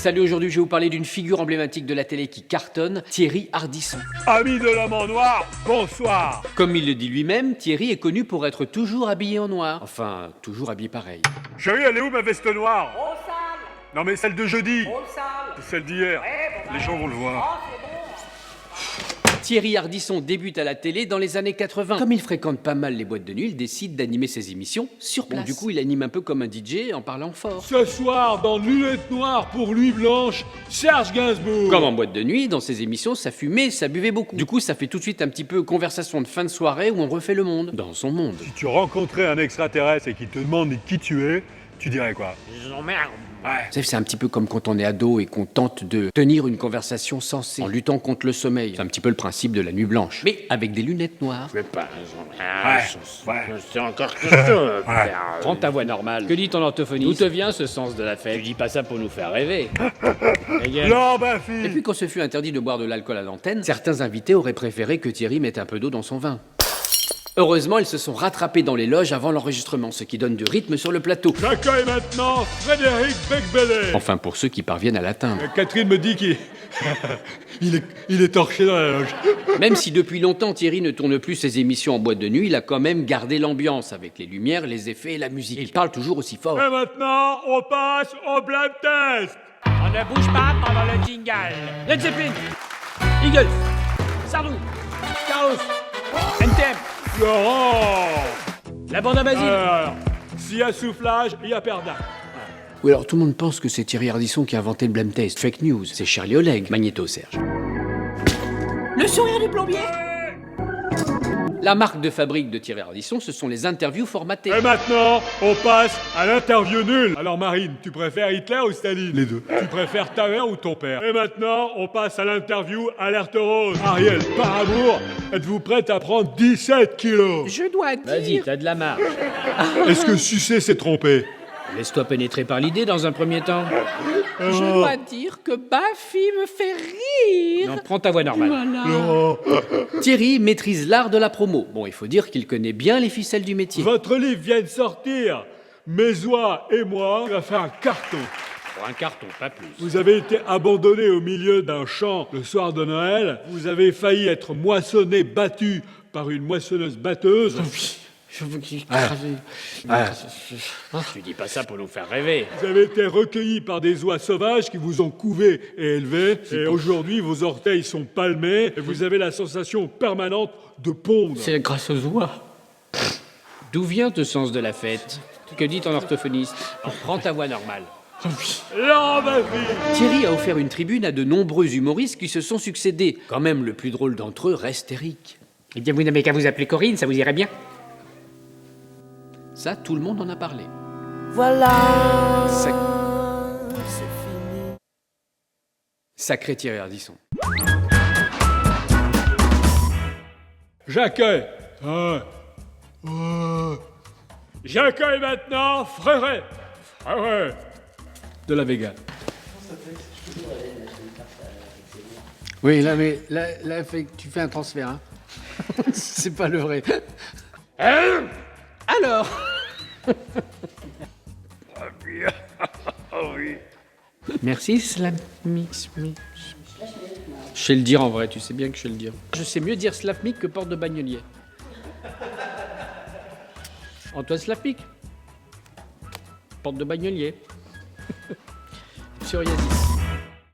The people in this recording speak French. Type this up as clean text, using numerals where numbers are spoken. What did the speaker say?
Salut, aujourd'hui je vais vous parler d'une figure emblématique de la télé qui cartonne, Thierry Ardisson. Ami de l'homme en noir, bonsoir. Comme il le dit lui-même, Thierry est connu pour être toujours habillé en noir. Enfin, toujours habillé pareil. Chérie, elle est où ma veste noire? Au sale. Non mais celle de jeudi. Au sale. Celle d'hier. Ouais, bon, Les gens vont le voir. c'est bon. Thierry Ardisson débute à la télé dans les années 80. Comme il fréquente pas mal les boîtes de nuit, il décide d'animer ses émissions sur place. Bon, du coup, il anime un peu comme un DJ en parlant fort. Ce soir, dans Lunettes Noires pour Nuit Blanche, Serge Gainsbourg. Comme en boîte de nuit, dans ses émissions, ça fumait, ça buvait beaucoup. Du coup, ça fait tout de suite un petit peu conversation de fin de soirée où on refait le monde. Dans son monde. Si tu rencontrais un extraterrestre et qu'il te demande qui tu es, tu dirais quoi? Je l'emmerde. Vous savez, c'est un petit peu comme quand on est ado et qu'on tente de tenir une conversation sensée en luttant contre le sommeil. C'est un petit peu le principe de la nuit blanche. Mais avec des lunettes noires. Je vais pas. Ouais. C'est encore quelque chose. Prends ta voix normale. Que dit ton orthophoniste? D'où te vient ce sens de la fête? Tu dis pas ça pour nous faire rêver. Non, ma Et fille. puis quand ce fut interdit de boire de l'alcool à l'antenne, certains invités auraient préféré que Thierry mette un peu d'eau dans son vin. Heureusement, ils se sont rattrapés dans les loges avant l'enregistrement, ce qui donne du rythme sur le plateau. J'accueille maintenant Frédéric Becbédé. Enfin, pour ceux qui parviennent à l'atteindre. Catherine me dit qu'il il est torché dans la loge. Même si depuis longtemps Thierry ne tourne plus ses émissions en boîte de nuit, il a quand même gardé l'ambiance avec les lumières, les effets et la musique. Et il parle toujours aussi fort. Et maintenant, on passe au blind test. On ne bouge pas pendant le jingle. Led Zeppelin, Eagles, Sardou, Carlos, NTM, Laurent. la bande à Basile. Alors, s'il y a soufflage, il y a perdant. Oui, alors tout le monde pense que c'est Thierry Ardisson qui a inventé le blind test. Fake news, c'est Charlie Oleg. Magnéto, Serge. Le sourire du plombier. La marque de fabrique de Thierry Ardisson, ce sont les interviews formatées. Et maintenant, on passe à l'interview nulle. Alors Marine, tu préfères Hitler ou Staline? Les deux. Tu préfères ta mère ou ton père? Et maintenant, on passe à l'interview alerte rose. Ariel, par amour, êtes-vous prête à prendre 17 kilos? Je dois Vas-y, dire. t'as de la marge. Est-ce que sucer s'est trompé? Laisse-toi pénétrer par l'idée dans un premier temps. Je dois dire que Baffy me fait rire. Non, prends ta voix normale. Voilà. Thierry maîtrise l'art de la promo. Bon, il faut dire qu'il connaît bien les ficelles du métier. Votre livre vient de sortir. Mes oies et moi, il va faire un carton. Pour un carton, pas plus. Vous avez été abandonné au milieu d'un champ le soir de Noël. Vous avez failli être moissonné, battu par une moissonneuse batteuse. Tu dis pas ça pour nous faire rêver. Vous avez été recueilli par des oies sauvages qui vous ont couvé et élevé. Et aujourd'hui, vos orteils sont palmés et vous avez la sensation permanente de pondre. C'est grâce aux oies. D'où vient ce sens de la fête? Que dit ton orthophoniste? Prends ta voix normale. Là, ma fille. Thierry a offert une tribune à de nombreux humoristes qui se sont succédés. Quand même, le plus drôle d'entre eux reste Eric. Eh bien, vous n'avez qu'à vous appeler Corinne, ça vous irait bien. Ça, tout le monde en a parlé. Voilà. Sac- C'est fini. Sacré Thierry Ardisson. J'accueille. J'accueille maintenant Fréré. Fréré. De la Vega. Oui, là, mais là tu fais un transfert. Hein. C'est pas le vrai. Alors. Merci, Slamix. Je sais le dire en vrai, tu sais bien que je sais le dire. Je sais mieux dire Slavmik que porte de bagnolier. Antoine Slavmik. Porte de bagnolier. Psoriasis.